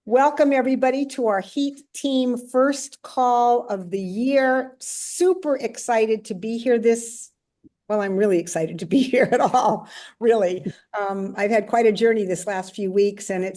Welcome, everybody, to our Heat Team first call of the year. Super excited to be here I'm really excited to be here at all, really. I've had quite a journey this last few weeks, and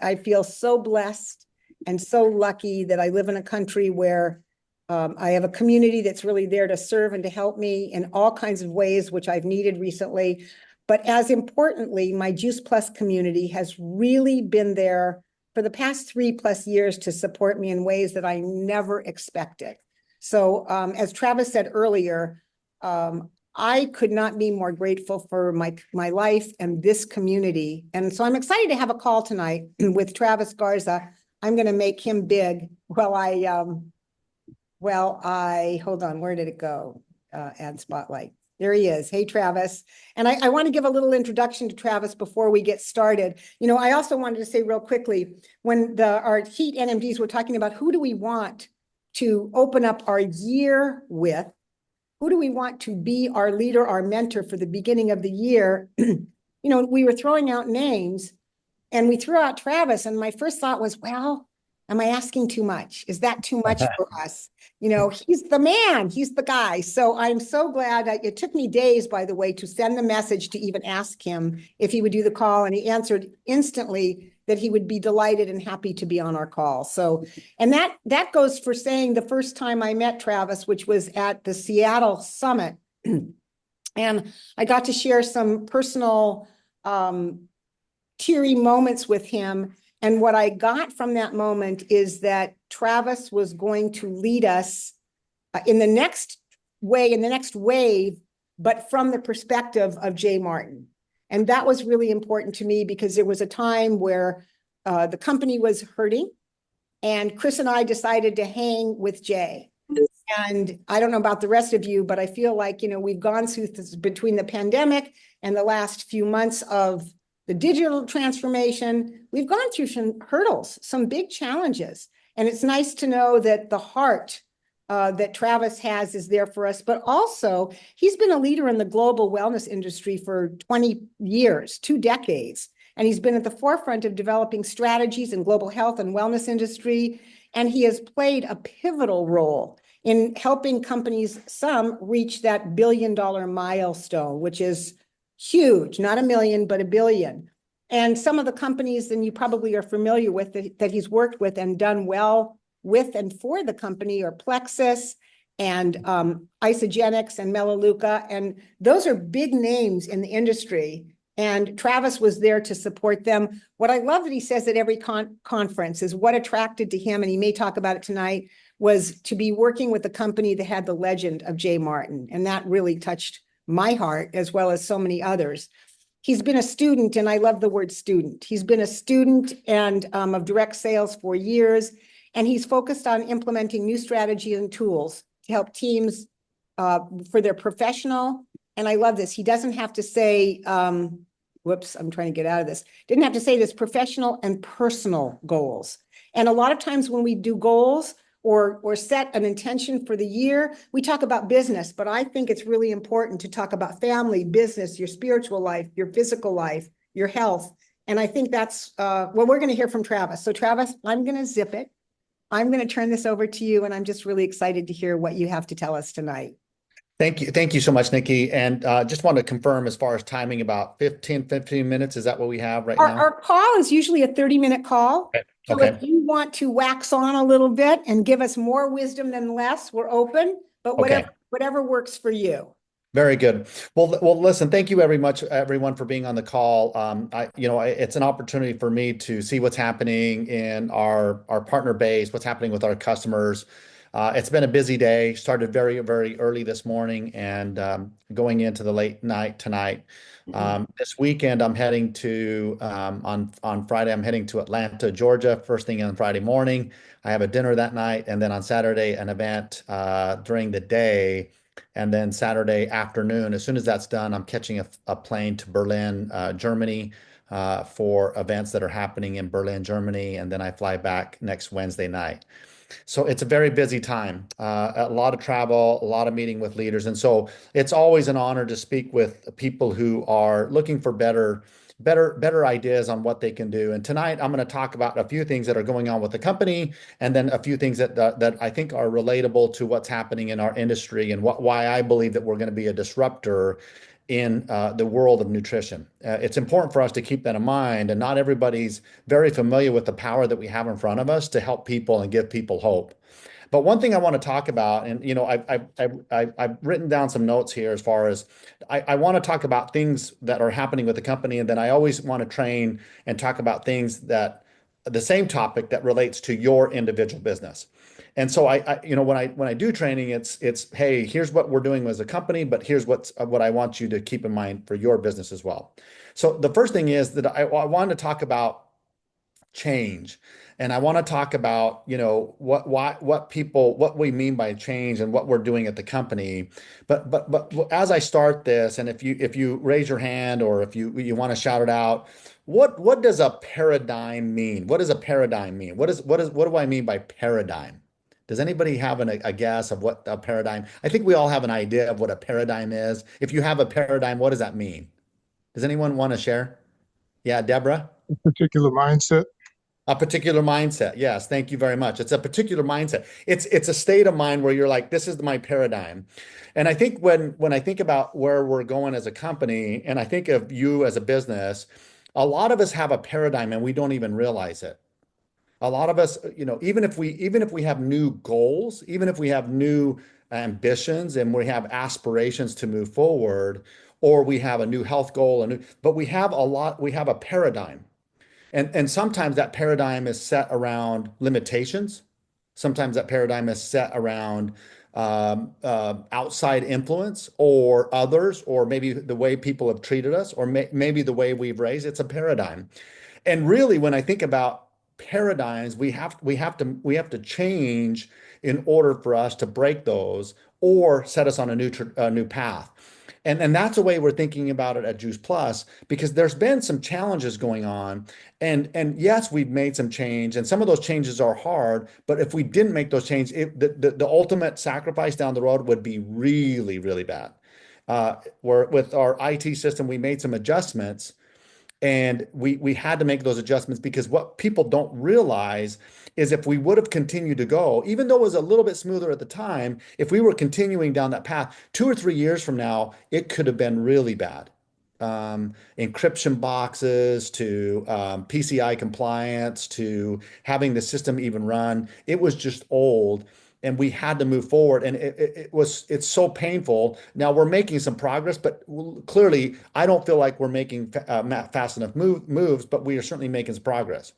I feel so blessed and so lucky that I live in a country where I have a community that's really there to serve and to help me in all kinds of ways, which I've needed recently. But as importantly, my Juice Plus community has really been there for the past 3+ years to support me in ways that I never expected. So as Travis said earlier, I could not be more grateful for my life and this community. And so I'm excited to have a call tonight with Travis Garza. I'm going to make him big hold on, where did it go? Add spotlight. There he is. Hey, Travis. And I want to give a little introduction to Travis before we get started. I also wanted to say real quickly, when our Heat NMDs were talking about who do we want to open up our year with, who do we want to be our leader, our mentor for the beginning of the year? We were throwing out names and we threw out Travis. And my first thought was, well, am I asking too much? Is that too much for us? He's the man, he's the guy. So I'm so glad that it took me days, by the way, to send the message to even ask him if he would do the call. And he answered instantly that he would be delighted and happy to be on our call. So, and that goes for saying the first time I met Travis, which was at the Seattle Summit. And I got to share some personal teary moments with him. And what I got from that moment is that Travis was going to lead us in the next wave, but from the perspective of Jay Martin. And that was really important to me because there was a time where the company was hurting and Chris and I decided to hang with Jay. And I don't know about the rest of you, but I feel like, we've gone through this between the pandemic and the last few months of the digital transformation. We've gone through some hurdles, some big challenges. And it's nice to know that the heart that Travis has is there for us, but also he's been a leader in the global wellness industry for 20 years, 2 decades. And he's been at the forefront of developing strategies in global health and wellness industry. And he has played a pivotal role in helping companies, some reach that billion-dollar milestone, which is huge, not 1 million, but 1 billion. And some of the companies, and you probably are familiar with that he's worked with and done well with and for the company are Plexus and Isagenix and Melaleuca. And those are big names in the industry. And Travis was there to support them. What I love that he says at every conference is what attracted to him, and he may talk about it tonight, was to be working with a company that had the legend of Jay Martin. And that really touched my heart, as well as so many others. He's been a student, and I love the word student. He's been a student and of direct sales for years, and he's focused on implementing new strategies and tools to help teams for their professional. And I love this. He doesn't have to say, I'm trying to get out of this. Didn't have to say this, professional and personal goals. And a lot of times when we do goals, or set an intention for the year, we talk about business, but I think it's really important to talk about family, business, your spiritual life, your physical life, your health. And I think that's what we're going to hear from Travis. So Travis, I'm going to zip it. I'm going to turn this over to you, and I'm just really excited to hear what you have to tell us tonight. Thank you. Thank you so much, Nikki. And just want to confirm as far as timing, about 15 minutes. Is that what we have right now? Our call is usually a 30-minute call. So Okay. if you want to wax on a little bit and give us more wisdom than less, we're open, but Okay. whatever works for you. Very good. Well, listen, thank you very much, everyone, for being on the call. It's an opportunity for me to see what's happening in our partner base, what's happening with our customers. It's been a busy day, started very, very early this morning and going into the late night tonight. This weekend, I'm heading to, on Friday, I'm heading to Atlanta, Georgia, first thing on Friday morning. I have a dinner that night. And then on Saturday, an event during the day. And then Saturday afternoon, as soon as that's done, I'm catching a plane to Berlin, Germany, for events that are happening in Berlin, Germany. And then I fly back next Wednesday night. So it's a very busy time, a lot of travel, a lot of meeting with leaders. And so it's always an honor to speak with people who are looking for better better ideas on what they can do. And tonight I'm going to talk about a few things that are going on with the company, and then a few things that I think are relatable to what's happening in our industry and why I believe that we're going to be a disruptor in the world of nutrition. It's important for us to keep that in mind, and not everybody's very familiar with the power that we have in front of us to help people and give people hope. But one thing I want to talk about, and I've written down some notes here as far as I want to talk about things that are happening with the company, and then I always want to train and talk about things that the same topic that relates to your individual business. And so when I do training, it's hey, here's what we're doing as a company, but here's what I want you to keep in mind for your business as well. So the first thing is that I wanted to talk about change. And I want to talk about, what we mean by change and what we're doing at the company. But as I start this, and if you raise your hand or if you want to shout it out, what does a paradigm mean? What does a paradigm mean? What do I mean by paradigm? Does anybody have a guess of what a paradigm? I think we all have an idea of what a paradigm is. If you have a paradigm, what does that mean? Does anyone want to share? Yeah, Deborah? Particular mindset. A particular mindset. Yes, thank you very much. It's a particular mindset. It's a state of mind where you're like, this is my paradigm. And I think when I think about where we're going as a company, and I think of you as a business, a lot of us have a paradigm and we don't even realize it. A lot of us, even if we have new goals, even if we have new ambitions and we have aspirations to move forward, or we have a new health goal, but we have a paradigm. And sometimes that paradigm is set around limitations. Sometimes that paradigm is set around outside influence or others, or maybe the way people have treated us, or maybe the way we've raised. It's a paradigm. And really, when I think about paradigms, we have to change in order for us to break those or set us on a new path. And that's the way we're thinking about it at Juice Plus, because there's been some challenges going on. And yes, we've made some change, and some of those changes are hard, but if we didn't make those changes, the ultimate sacrifice down the road would be really, really bad. Where with our IT system, we made some adjustments, and we had to make those adjustments because what people don't realize is if we would have continued to go, even though it was a little bit smoother at the time, if we were continuing down that path, 2 or 3 years from now, it could have been really bad. Encryption boxes to PCI compliance to having the system even run. It was just old, and we had to move forward, and it's so painful. Now we're making some progress, but clearly I don't feel like we're making fast enough moves, but we are certainly making some progress.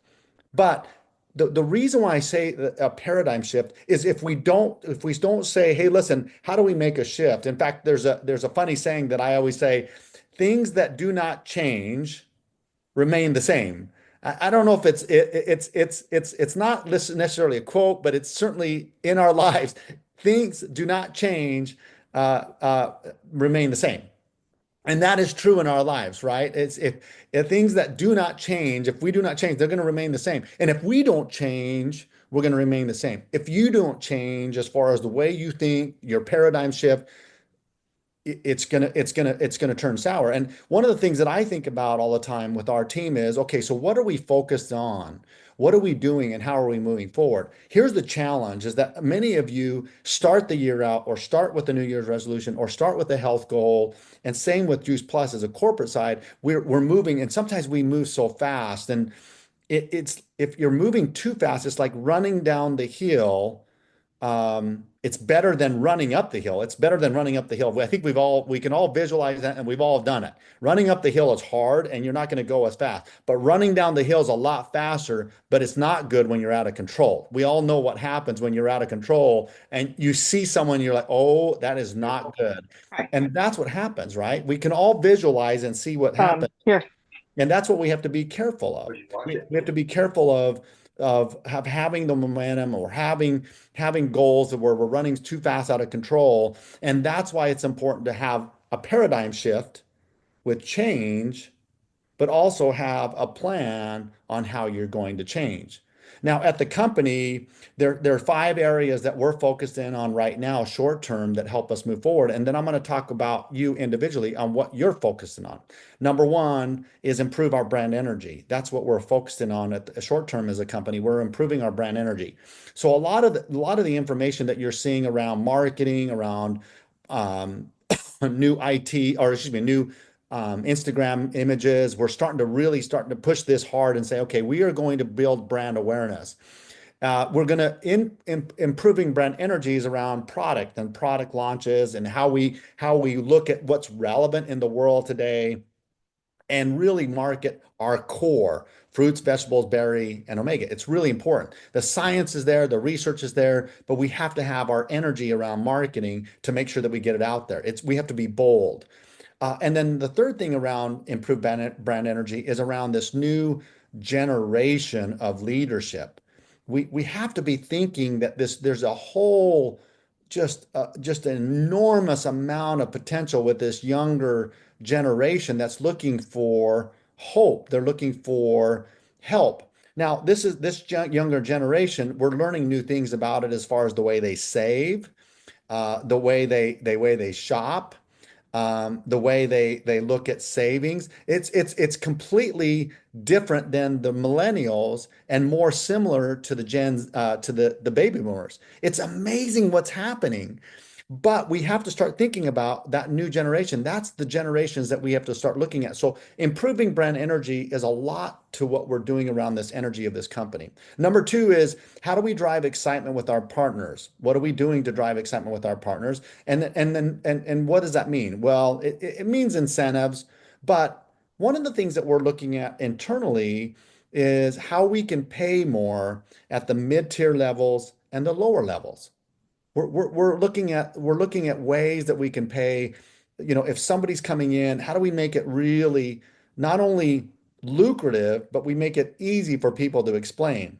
But the reason why I say a paradigm shift is if we don't say, hey, listen, how do we make a shift? In fact, there's a funny saying that I always say, things that do not change remain the same. I don't know if it's not necessarily a quote, but it's certainly in our lives. Things do not change, remain the same. And that is true in our lives, right? It's if things that do not change, if we do not change, they're going to remain the same. And if we don't change, we're going to remain the same. If you don't change as far as the way you think, your paradigm shift, it's gonna turn sour. And one of the things that I think about all the time with our team is, okay, so what are we focused on? What are we doing and how are we moving forward? Here's the challenge is that many of you start the year out or start with a New Year's resolution or start with a health goal. And same with Juice Plus as a corporate side, we're moving, and sometimes we move so fast. And it's if you're moving too fast, it's like running down the hill. It's better than running up the hill. It's better than running up the hill. I think we can all visualize that, and we've all done it. Running up the hill is hard and you're not going to go as fast. But running down the hill is a lot faster, but it's not good when you're out of control. We all know what happens when you're out of control and you see someone, you're like, oh, that is not good. And that's what happens, right? We can all visualize and see what happens. Here. And that's what we have to be careful of. We have to be careful of having the momentum or having goals where we're running too fast out of control. And that's why it's important to have a paradigm shift with change, but also have a plan on how you're going to change. Now, at the company, there are 5 areas that we're focused in on right now, short term, that help us move forward. And then I'm going to talk about you individually on what you're focusing on. Number one is improve our brand energy. That's what we're focusing on at the short term as a company. We're improving our brand energy. So a lot of the information that you're seeing around marketing, around um, new IT, or excuse me, new Instagram images. We're starting to push this hard and say, okay, we are going to build brand awareness. We're going to improving brand energies around product and product launches and how we look at what's relevant in the world today and really market our core fruits, vegetables, berry, and omega. It's really important. The science is there, the research is there, but we have to have our energy around marketing to make sure that we get it out there. We have to be bold. And then the third thing around improved brand energy is around this new generation of leadership. We have to be thinking that there's a whole just an enormous amount of potential with this younger generation that's looking for hope. They're looking for help. Now, this younger generation, we're learning new things about it as far as the way they save, the way they shop, the way they look at savings. It's completely different than the millennials and more similar to the baby boomers. It's amazing what's happening. But we have to start thinking about that new generation. That's the generations that we have to start looking at. So improving brand energy is a lot to what we're doing around this energy of this company. Number two is how do we drive excitement with our partners? What are we doing to drive excitement with our partners? And what does that mean? Well, it means incentives, but one of the things that we're looking at internally is how we can pay more at the mid-tier levels and the lower levels. We're looking at ways that we can pay, if somebody's coming in, how do we make it really not only lucrative, but we make it easy for people to explain?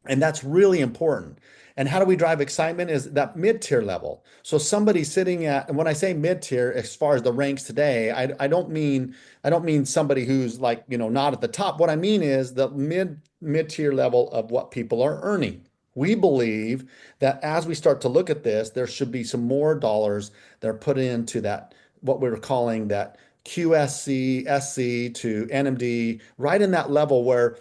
And that's really important. And how do we drive excitement is that mid-tier level. So somebody sitting at, and when I say mid-tier, as far as the ranks today, I don't mean somebody who's like, not at the top. What I mean is the mid-tier level of what people are earning. We believe that as we start to look at this, there should be some more dollars that are put into that, what we were calling that QSC, SC to NMD, right in that level where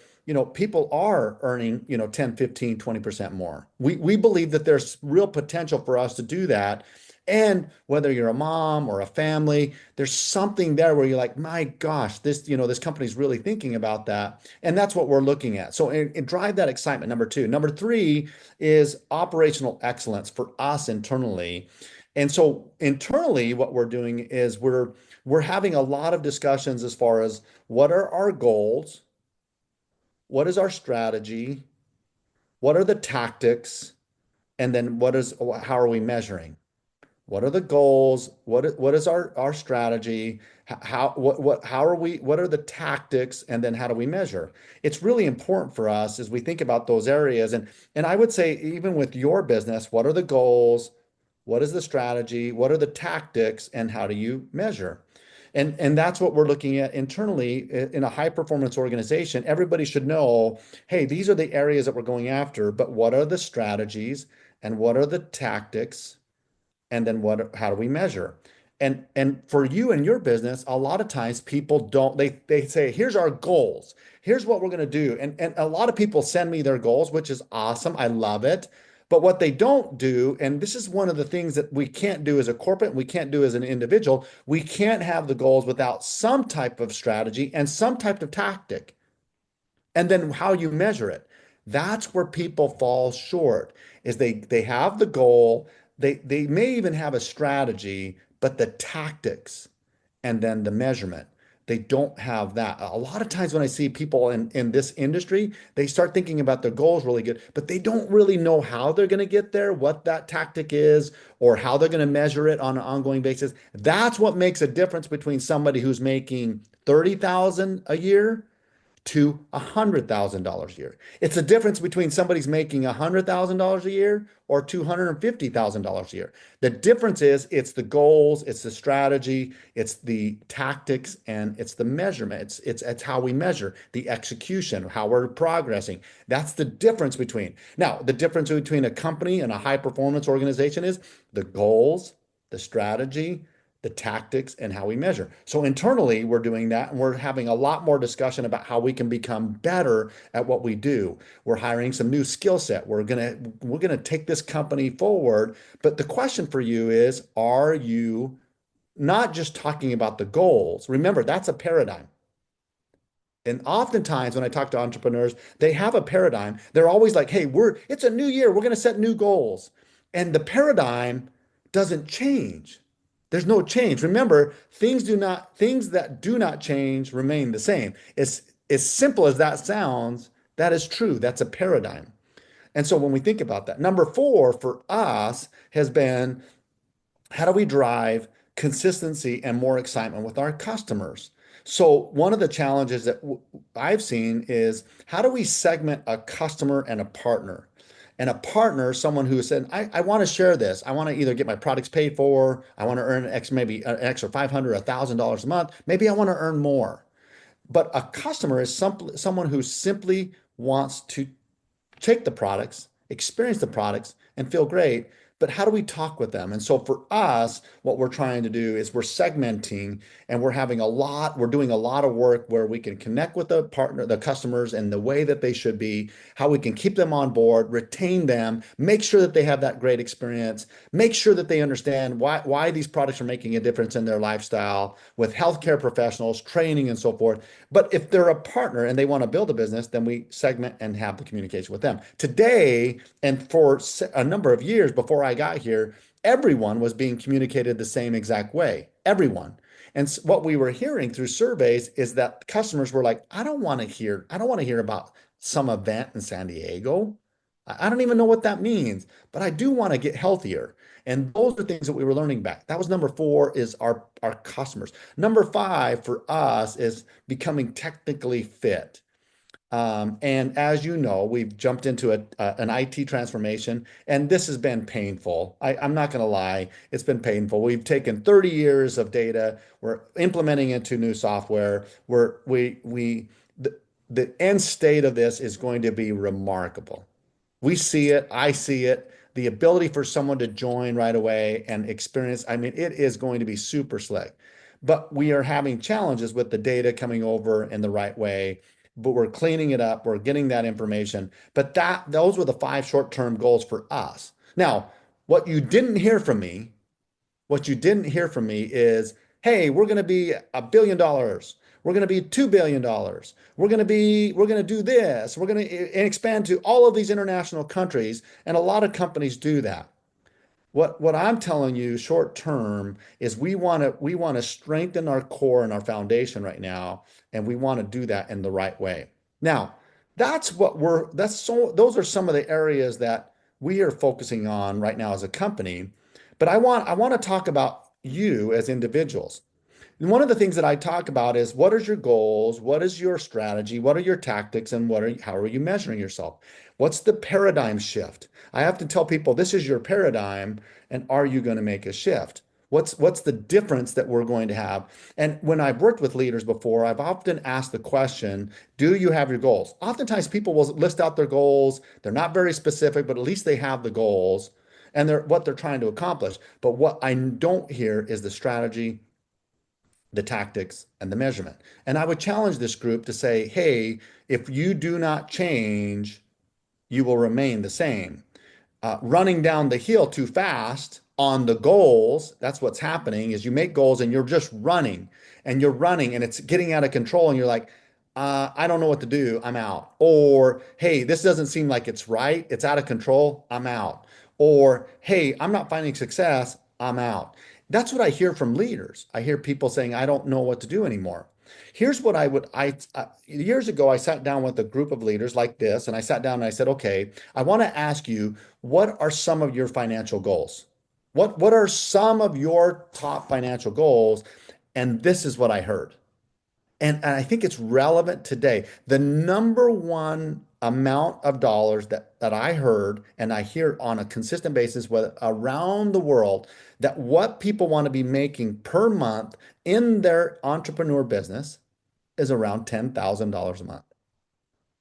people are earning, 10, 15, 20% more. We believe that there's real potential for us to do that. And whether you're a mom or a family, there's something there where you're like, my gosh, this company's really thinking about that. And that's what we're looking at. So and drive that excitement, number two. Number three is operational excellence for us internally. And so internally, what we're doing is we're having a lot of discussions as far as what are our goals, what is our strategy, what are the tactics, and then how are we measuring? What are the goals? What is our strategy? What are the tactics? And then how do we measure? It's really important for us as we think about those areas. And I would say, even with your business, what are the goals? What is the strategy? What are the tactics? And how do you measure? And that's what we're looking at internally in a high performance organization. Everybody should know, hey, these are the areas that we're going after, but what are the strategies and what are the tactics? And then how do we measure? And for you and your business, a lot of times people don't, they say, here's our goals. Here's what we're going to do. And a lot of people send me their goals, which is awesome. I love it. But what they don't do, and this is one of the things that we can't do as a corporate, we can't do as an individual, we can't have the goals without some type of strategy and some type of tactic. And then how you measure it. That's where people fall short, is they have the goal, they may even have a strategy, but the tactics and then the measurement, they don't have that. A lot of times when I see people in this industry, they start thinking about their goals really good, but they don't really know how they're going to get there, what that tactic is, or how they're going to measure it on an ongoing basis. That's what makes a difference between somebody who's making 30,000 a year to $100,000 a year. It's the difference between somebody's making $100,000 a year or $250,000 a year. The difference is it's the goals, it's the strategy, it's the tactics, and it's the measurement. It's how we measure the execution, how we're progressing. That's the difference between. Now, the difference between a company and a high performance organization is the goals, the strategy, the tactics, and how we measure. So internally, we're doing that, and we're having a lot more discussion about how we can become better at what we do. We're hiring some new skill set. We're gonna take this company forward. But the question for you is, are you not just talking about the goals? Remember, that's a paradigm. And oftentimes when I talk to entrepreneurs, they have a paradigm. They're always like, hey, it's a new year. We're going to set new goals. And the paradigm doesn't change. There's no change. Remember, things that do not change remain the same. As simple as that sounds, that is true. That's a paradigm. And so when we think about that, number four for us has been how do we drive consistency and more excitement with our customers? So one of the challenges that I've seen is how do we segment a customer and a partner? And a partner, someone who said, I want to share this. I want to either get my products paid for. I want to earn maybe an extra 500, $1,000 a month. Maybe I want to earn more. But a customer is someone who simply wants to take the products, experience the products, and feel great. But how do we talk with them? And so for us, what we're trying to do is we're segmenting and we're doing a lot of work where we can connect with the partner, the customers in the way that they should be, how we can keep them on board, retain them, make sure that they have that great experience, make sure that they understand why these products are making a difference in their lifestyle with healthcare professionals, training, and so forth. But if they're a partner and they want to build a business, then we segment and have the communication with them. Today, and for a number of years before I got here, everyone was being communicated the same exact way. Everyone. And what we were hearing through surveys is that customers were like, I don't want to hear about some event in San Diego. I don't even know what that means, but I do want to get healthier. And those are things that we were learning back. That was number four is our customers. Number five for us is becoming technically fit. And as you know, we've jumped into an IT transformation, and this has been painful. I'm not going to lie, it's been painful. We've taken 30 years of data, we're implementing into new software. The end state of this is going to be remarkable. We see it, I see it. The ability for someone to join right away and experience, I mean, it is going to be super slick. But we are having challenges with the data coming over in the right way, but we're cleaning it up, we're getting that information. But those were the five short-term goals for us. Now, what you didn't hear from me, what you didn't hear from me is, hey, we're going to be $1 billion. We're going to be $2 billion. We're going to do this. We're going to expand to all of these international countries. And a lot of companies do that. What I'm telling you short term is we want to strengthen our core and our foundation right now, and we want to do that in the right way. Now, those are some of the areas that we are focusing on right now as a company. But I want to talk about you as individuals. And one of the things that I talk about is what are your goals? What is your strategy? What are your tactics? And how are you measuring yourself? What's the paradigm shift? I have to tell people this is your paradigm, and are you going to make a shift? What's the difference that we're going to have? And when I've worked with leaders before, I've often asked the question, do you have your goals? Oftentimes people will list out their goals. They're not very specific, but at least they have the goals and what they're trying to accomplish. But what I don't hear is the strategy, the tactics, and the measurement. And I would challenge this group to say, hey, if you do not change, you will remain the same. Running down the hill too fast on the goals, that's what's happening is you make goals and you're just running and you're running and it's getting out of control and you're like, I don't know what to do. I'm out. Or, hey, this doesn't seem like it's right. It's out of control. I'm out. Or, hey, I'm not finding success. I'm out. That's what I hear from leaders. I hear people saying, I don't know what to do anymore. Here's what years ago, I sat down with a group of leaders like this, and I sat down and I said, okay, I want to ask you, what are some of your financial goals? What are some of your top financial goals? And this is what I heard. And I think it's relevant today. The number one amount of dollars that I heard and I hear on a consistent basis with around the world that what people want to be making per month in their entrepreneur business is around $10,000 a month.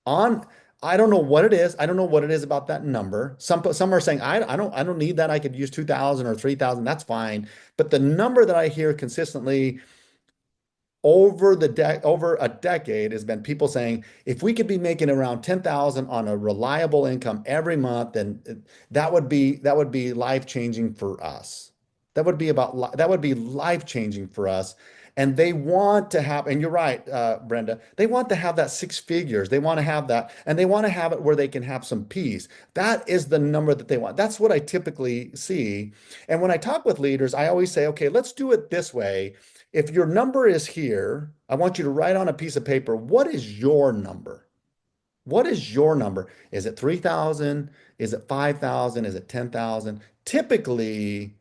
On I don't know what it is. I don't know what it is about that number. Some are saying I don't need that. I could use 2,000 or 3,000. That's fine. But the number that I hear consistently over a decade has been people saying if we could be making around 10,000 on a reliable income every month, then that would be life changing for us. That would be life changing for us. And they want to have, and you're right, Brenda, they want to have that six figures. They want to have that, and they want to have it where they can have some peace. That is the number that they want. That's what I typically see. And when I talk with leaders, I always say, okay, let's do it this way. If your number is here, I want you to write on a piece of paper, what is your number? What is your number? Is it 3,000? Is it 5,000? Is it 10,000? Typically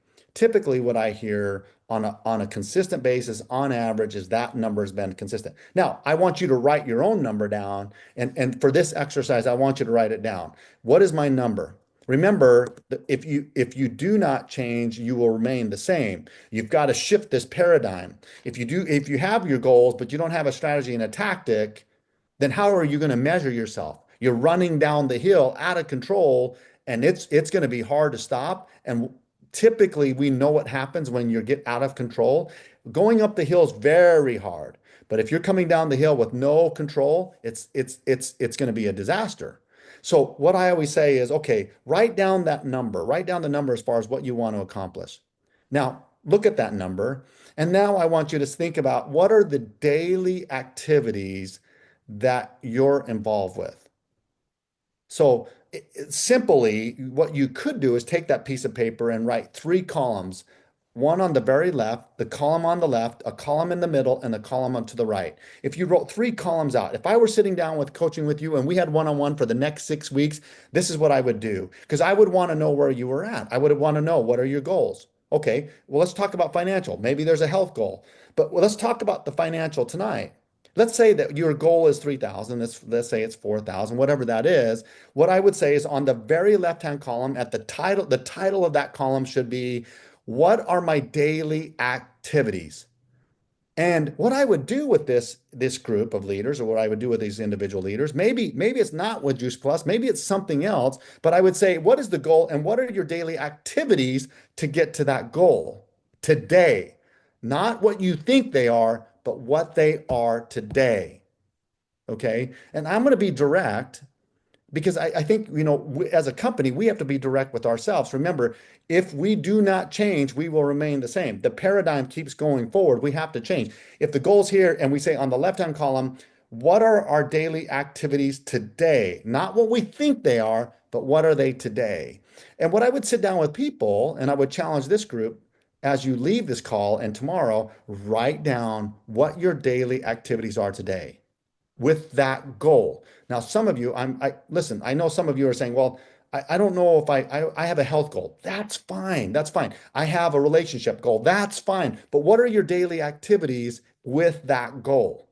what I hear on a consistent basis on average is that number has been consistent. Now, I want you to write your own number down and for this exercise I want you to write it down. What is my number? Remember, if you do not change, you will remain the same. You've got to shift this paradigm. If you have your goals, but you don't have a strategy and a tactic, then how are you going to measure yourself? You're running down the hill out of control, and it's going to be hard to stop. And typically, we know what happens when you get out of control. Going up the hill is very hard, but if you're coming down the hill with no control, it's going to be a disaster. So what I always say is, okay, write down that number. Write down the number as far as what you want to accomplish. Now, look at that number. And now I want you to think about what are the daily activities that you're involved with. So simply, what you could do is take that piece of paper and write three columns, one on the very left, the column on the left, a column in the middle, and a column on to the right. If you wrote three columns out, if I were sitting down with coaching with you and we had one-on-one for the next 6 weeks, this is what I would do because I would want to know where you were at. I would want to know what are your goals. Okay, well, let's talk about financial. Maybe there's a health goal, but let's talk about the financial tonight. Let's say that your goal is 3,000. Let's say it's 4,000, whatever that is. What I would say is on the very left-hand column at the title of that column should be, what are my daily activities? And what I would do with this group of leaders, or what I would do with these individual leaders, maybe it's not with Juice Plus, maybe it's something else, but I would say, what is the goal and what are your daily activities to get to that goal today? Not what you think they are, but what they are today. Okay. And I'm going to be direct because I think, as a company, we have to be direct with ourselves. Remember, if we do not change, we will remain the same. The paradigm keeps going forward. We have to change. If the goal's here and we say on the left-hand column, what are our daily activities today? Not what we think they are, but what are they today? And what I would sit down with people and I would challenge this group as you leave this call and tomorrow, write down what your daily activities are today with that goal. Now, some of you, listen, I know some of you are saying, well, I don't know if I have a health goal. That's fine. That's fine. I have a relationship goal. That's fine. But what are your daily activities with that goal?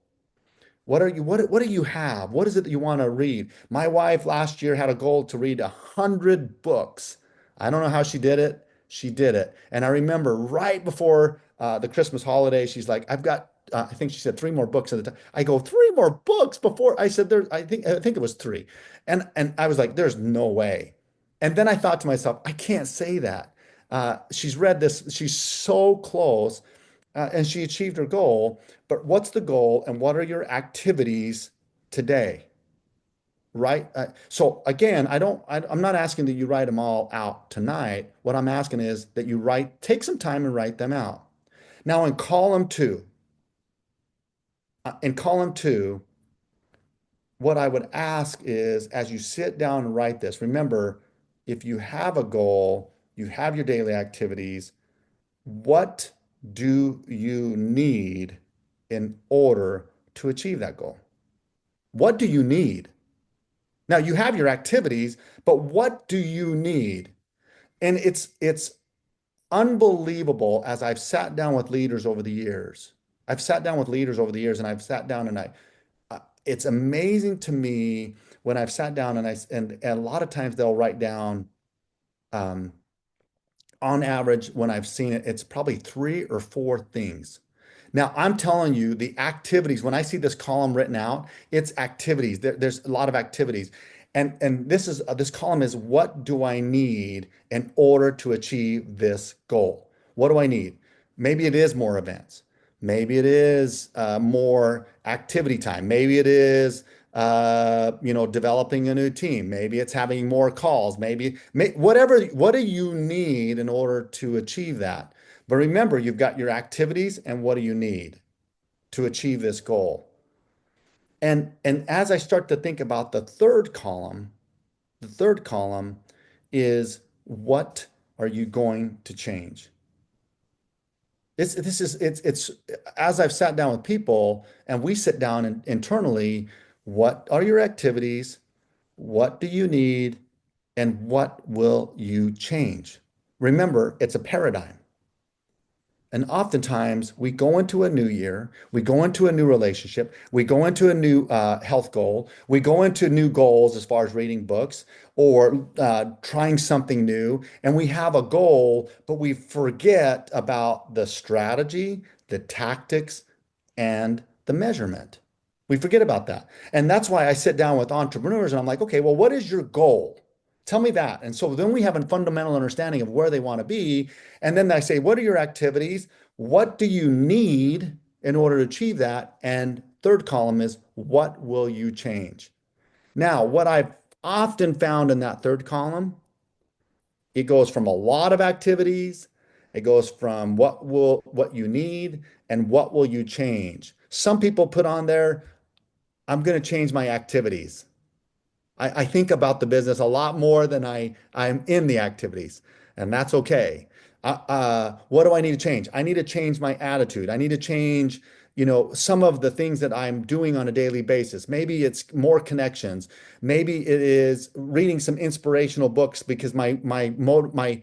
What do you have? What is it that you want to read? My wife last year had a goal to read 100 books. I don't know how she did it. She did it. And I remember right before the Christmas holiday, she's like, I've got I think she said three more books at the time. I go, three more books before I said there, I think it was three. And I was like, there's no way. And then I thought to myself, I can't say that. She's read this, she's so close, and she achieved her goal. But what's the goal and what are your activities today? Right? So again, I'm not asking that you write them all out tonight. What I'm asking is that you take some time and write them out. Now in column two, what I would ask is as you sit down and write this, remember, if you have a goal, you have your daily activities, what do you need in order to achieve that goal? What do you need? Now you have your activities, but what do you need? And it's unbelievable as I've sat down with leaders over the years. I've sat down with leaders over the years, and I've sat down and it's amazing to me when I've sat down and a lot of times they'll write down, um, on average, when I've seen it, it's probably three or four things. Now, I'm telling you, the activities, when I see this column written out, it's activities. There's a lot of activities. And this column is, what do I need in order to achieve this goal? What do I need? Maybe it is more events. Maybe it is more activity time. Maybe it is developing a new team. Maybe it's having more calls. Whatever, what do you need in order to achieve that? But remember, you've got your activities and what do you need to achieve this goal? And as I start to think about the third column is, what are you going to change? It's as I've sat down with people and we sit down and internally, what are your activities? What do you need? And what will you change? Remember, it's a paradigm. And oftentimes we go into a new year, we go into a new relationship, we go into a new health goal, we go into new goals as far as reading books or trying something new, and we have a goal, but we forget about the strategy, the tactics, and the measurement. We forget about that. And that's why I sit down with entrepreneurs and I'm like, okay, well, what is your goal? Tell me that. And so then we have a fundamental understanding of where they want to be. And then I say, what are your activities? What do you need in order to achieve that? And third column is, what will you change? Now, what I've often found in that third column, it goes from a lot of activities. It goes from what you need and what will you change. Some people put on there, I'm going to change my activities. I think about the business a lot more than I'm in the activities, and that's okay. What do I need to change? I need to change my attitude. I need to change, some of the things that I'm doing on a daily basis. Maybe it's more connections. Maybe it is reading some inspirational books because my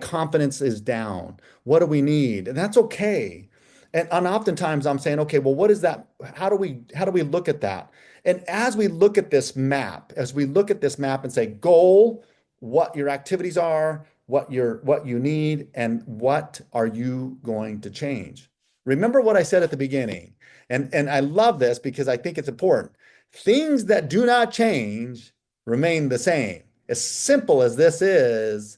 confidence is down. What do we need? And that's okay. And oftentimes I'm saying, okay, well, what is that? How do we look at that? And as we look at this map, and say, goal, what your activities are, what you need, and what are you going to change? Remember what I said at the beginning. And I love this because I think it's important. Things that do not change remain the same. As simple as this is,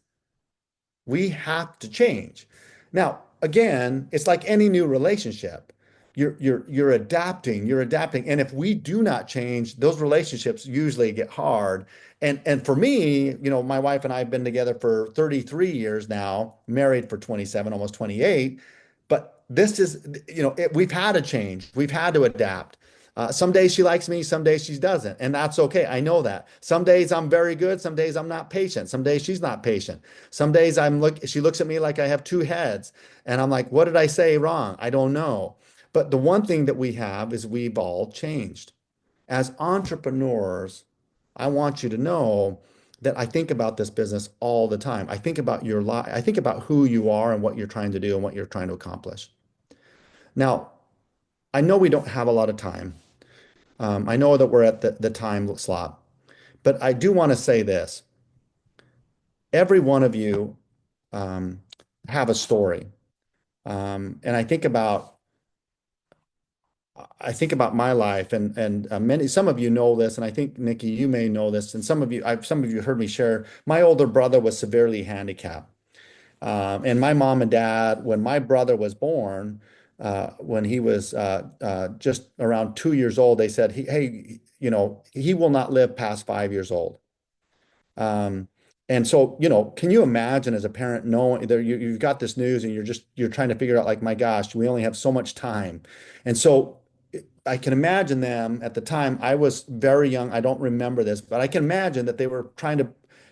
we have to change. Now, again, it's like any new relationship. You're adapting, and if we do not change, those relationships usually get hard. And for me, my wife and I have been together for 33 years now, married for 27, almost 28. But this is, we've had to change. We've had to adapt. Some days she likes me, some days she doesn't, and that's okay. I know that. Some days I'm very good, some days I'm not patient, some days she's not patient. Some days she looks at me like I have two heads, and I'm like, what did I say wrong? I don't know. But the one thing that we have is we've all changed. As entrepreneurs, I want you to know that I think about this business all the time. I think about your life. I think about who you are and what you're trying to do and what you're trying to accomplish. Now, I know we don't have a lot of time. I know that we're at the time slot, but I do want to say this. Every one of you um, have a story. And I think about my life and some of you know this, and I think Nikki, you may know this, and some of you heard me share. My older brother was severely handicapped. And my mom and dad, when my brother was born, when he was just around 2 years old, they said, hey, he will not live past 5 years old. Um, and so, can you imagine as a parent knowing that you've got this news and you're trying to figure out like, my gosh, we only have so much time. And so I can imagine them at the time. I was very young. I don't remember this, but I can imagine that they were trying to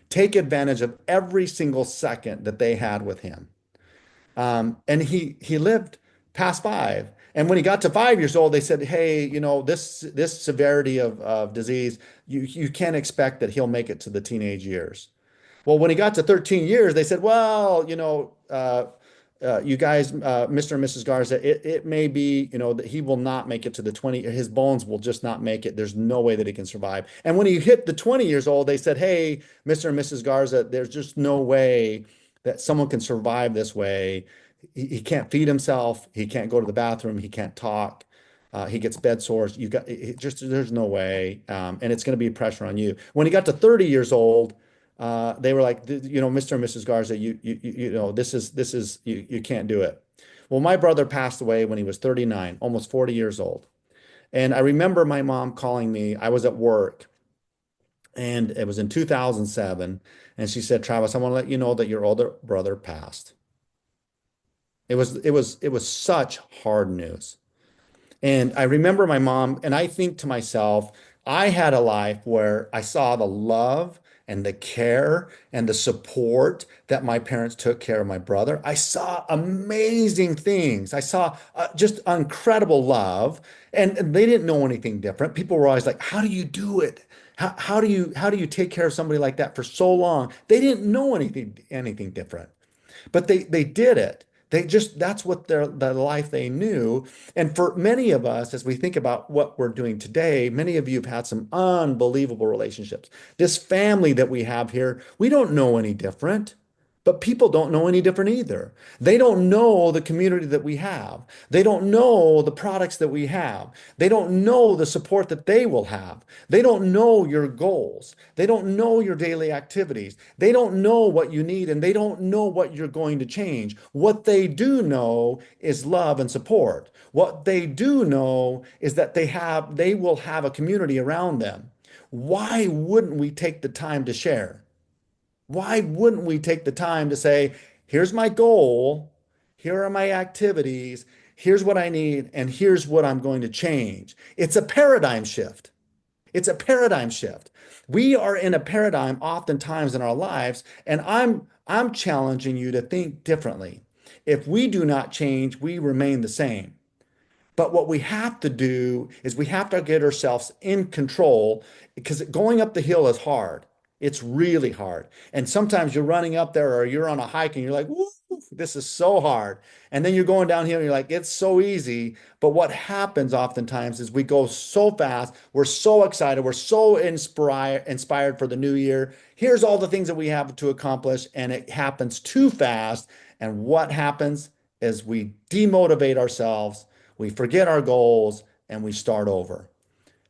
take advantage of every single second that they had with him. And he lived past five. And when he got to 5 years old, they said, "Hey, this severity of disease, you can't expect that he'll make it to the teenage years." Well, when he got to 13 years, they said, "Well, you guys, Mr. and Mrs. Garza, it may be, that he will not make it to the 20, his bones will just not make it. There's no way that he can survive. And when he hit the 20 years old, they said, hey, Mr. and Mrs. Garza, there's just no way that someone can survive this way. He can't feed himself. He can't go to the bathroom. He can't talk. He gets bed sores. There's no way. And it's going to be pressure on you. When he got to 30 years old, they were like, Mr. and Mrs. Garza, you can't do it. Well, my brother passed away when he was 39, almost 40 years old. And I remember my mom calling me. I was at work and it was in 2007. And she said, Travis, I want to let you know that your older brother passed. It was such hard news. And I remember my mom, and I think to myself, I had a life where I saw the love and the care and the support that my parents took care of my brother. I saw amazing things. I saw just incredible love, and they didn't know anything different. People were always like, "How do you do it? How do you take care of somebody like that for so long?" They didn't know anything different. But they did it. That's what the life they knew. And for many of us, as we think about what we're doing today, many of you have had some unbelievable relationships. This family that we have here, we don't know any different. But people don't know any different either. They don't know the community that we have. They don't know the products that we have. They don't know the support that they will have. They don't know your goals. They don't know your daily activities. They don't know what you need and they don't know what you're going to change. What they do know is love and support. What they do know is that they will have a community around them. Why wouldn't we take the time to share? Why wouldn't we take the time to say, here's my goal, here are my activities, here's what I need, and here's what I'm going to change? It's a paradigm shift. It's a paradigm shift. We are in a paradigm oftentimes in our lives, and I'm challenging you to think differently. If we do not change, we remain the same. But what we have to do is we have to get ourselves in control because going up the hill is hard. It's really hard. And sometimes you're running up there or you're on a hike and you're like, woo, this is so hard. And then you're going downhill and you're like, it's so easy. But what happens oftentimes is we go so fast. We're so excited. We're so inspired for the new year. Here's all the things that we have to accomplish. And it happens too fast. And what happens is we demotivate ourselves. We forget our goals and we start over.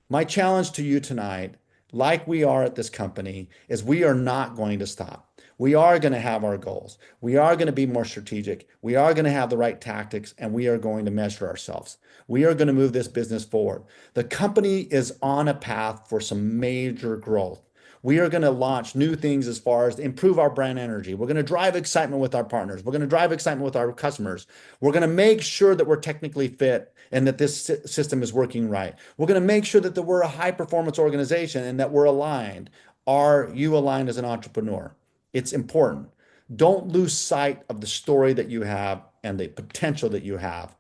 My challenge to you tonight, like we are at this company, is we are not going to stop. We are going to have our goals. We are going to be more strategic. We are going to have the right tactics, and we are going to measure ourselves. We are going to move this business forward. The company is on a path for some major growth. We are going to launch new things as far as improve our brand energy. We're going to drive excitement with our partners. We're going to drive excitement with our customers. We're going to make sure that we're technically fit and that this system is working right. We're going to make sure that we're a high performance organization and that we're aligned. Are you aligned as an entrepreneur? It's important. Don't lose sight of the story that you have and the potential that you have.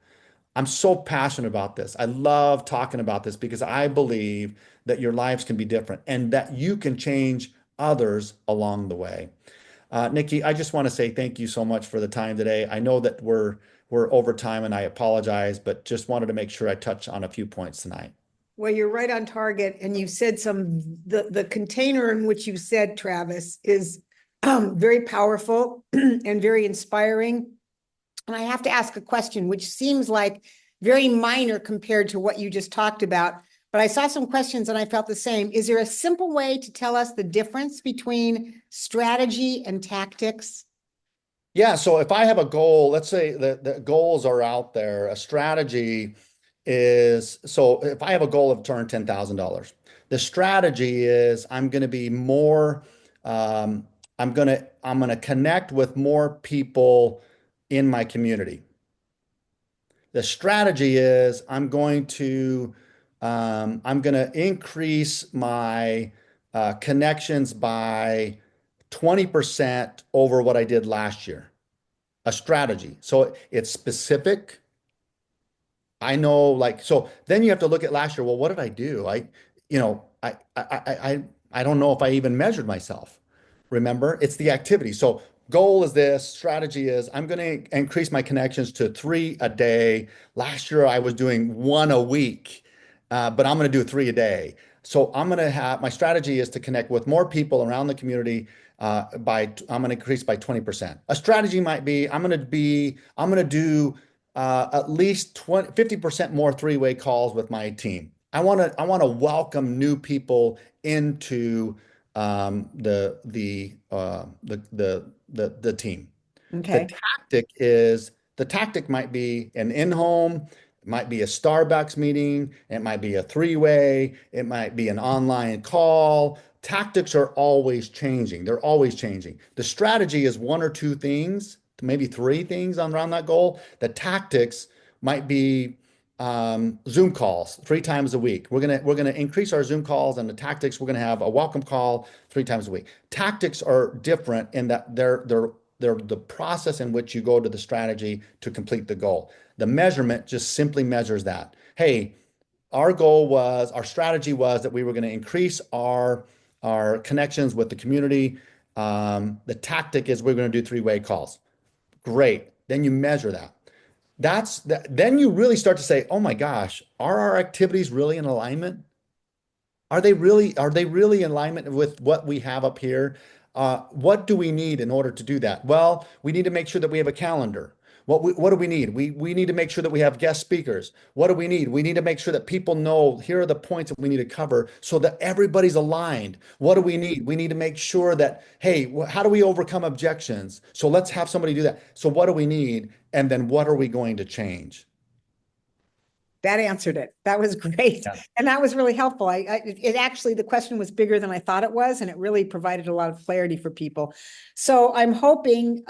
I'm so passionate about this. I love talking about this because I believe that your lives can be different and that you can change others along the way. Nikki, I just want to say thank you so much for the time today. I know that we're over time and I apologize, but just wanted to make sure I touch on a few points tonight. Well, you're right on target, and you said the container in which you said, Travis, is very powerful and very inspiring. And I have to ask a question, which seems like very minor compared to what you just talked about. But I saw some questions and I felt the same. Is there a simple way to tell us the difference between strategy and tactics? Yeah, so if I have a goal, let's say the goals are out there, a strategy is, so if I have a goal of turn $10,000, the strategy is I'm going to be more, I'm going to connect with more people in my community. The strategy is I'm going to increase my connections by 20% over what I did last year. A strategy. So it's specific. I know, like, so then you have to look at last year. Well, what did I do? You know, I don't know if I even measured myself. Remember, it's the activity. So goal is this, strategy is I'm going to increase my connections to 3 a day. Last year I was doing 1 a week, but I'm going to do 3 a day. So I'm going to have, my strategy is to connect with more people around the community I'm going to increase by 20%. A strategy might be, I'm going to do at least 50% more 3-way calls with my team. I want to welcome new people into the team. Okay. The tactic might be an in-home, it might be a Starbucks meeting, it might be a 3-way, it might be an online call. Tactics are always changing. They're always changing. The strategy is 1 or 2 things, maybe 3 things around that goal. The tactics might be Zoom calls 3 times a week. We're gonna increase our Zoom calls, and the tactics, we're gonna have a welcome call 3 times a week. Tactics are different in that they're the process in which you go to the strategy to complete the goal. The measurement just simply measures that. Hey, our strategy was that we were going to increase our connections with the community. The tactic is we're going to do 3-way calls. Great. Then you measure that. Then you really start to say, oh my gosh, are our activities really in alignment? Are they really in alignment with what we have up here? What do we need in order to do that? Well, we need to make sure that we have a calendar. What do we need? We need to make sure that we have guest speakers. What do we need? We need to make sure that people know here are the points that we need to cover so that everybody's aligned. What do we need? We need to make sure that, hey, how do we overcome objections? So let's have somebody do that. So what do we need? And then what are we going to change? That answered it. That was great. Yeah. And that was really helpful. It actually, the question was bigger than I thought it was, and it really provided a lot of clarity for people. So I'm hoping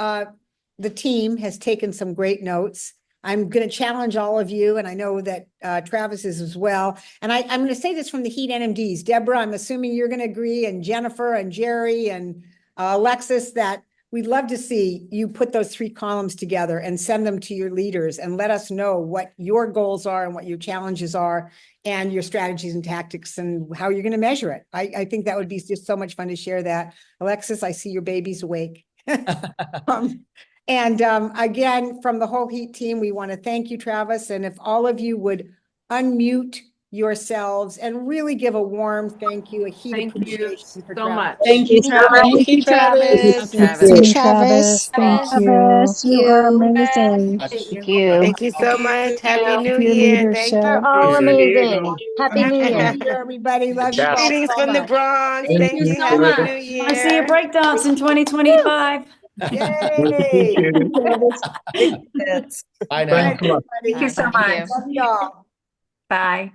the team has taken some great notes. I'm going to challenge all of you, and I know that Travis is as well. And I'm going to say this from the Heat NMDs. Deborah, I'm assuming you're going to agree, and Jennifer and Jerry and Alexis, that we'd love to see you put those 3 columns together and send them to your leaders and let us know what your goals are and what your challenges are and your strategies and tactics and how you're going to measure it. I think that would be just so much fun to share that. Alexis, I see your baby's awake. Again, from the whole Heat team, we want to thank you, Travis. And if all of you would unmute yourselves and really give a warm thank you, a Heat Thank you appreciation for so Travis. much. Thank you, Travis. Thank you, Travis. Travis. Thank you, Travis. Thank Travis. you. Travis, you are amazing. Thank you. Thank you so much. Happy Thank New you, Year. Thank leadership. You're you. all amazing. Happy New Happy Year. New Year, everybody. Love you all Greetings so from the much. Bronx. Thank Thank you you. so Happy much. New I see a Year. breakdance in 2025. Yay! Travis. Big Bye Good night, now. everybody. Thank you so Thank much. you. Love y'all. Bye.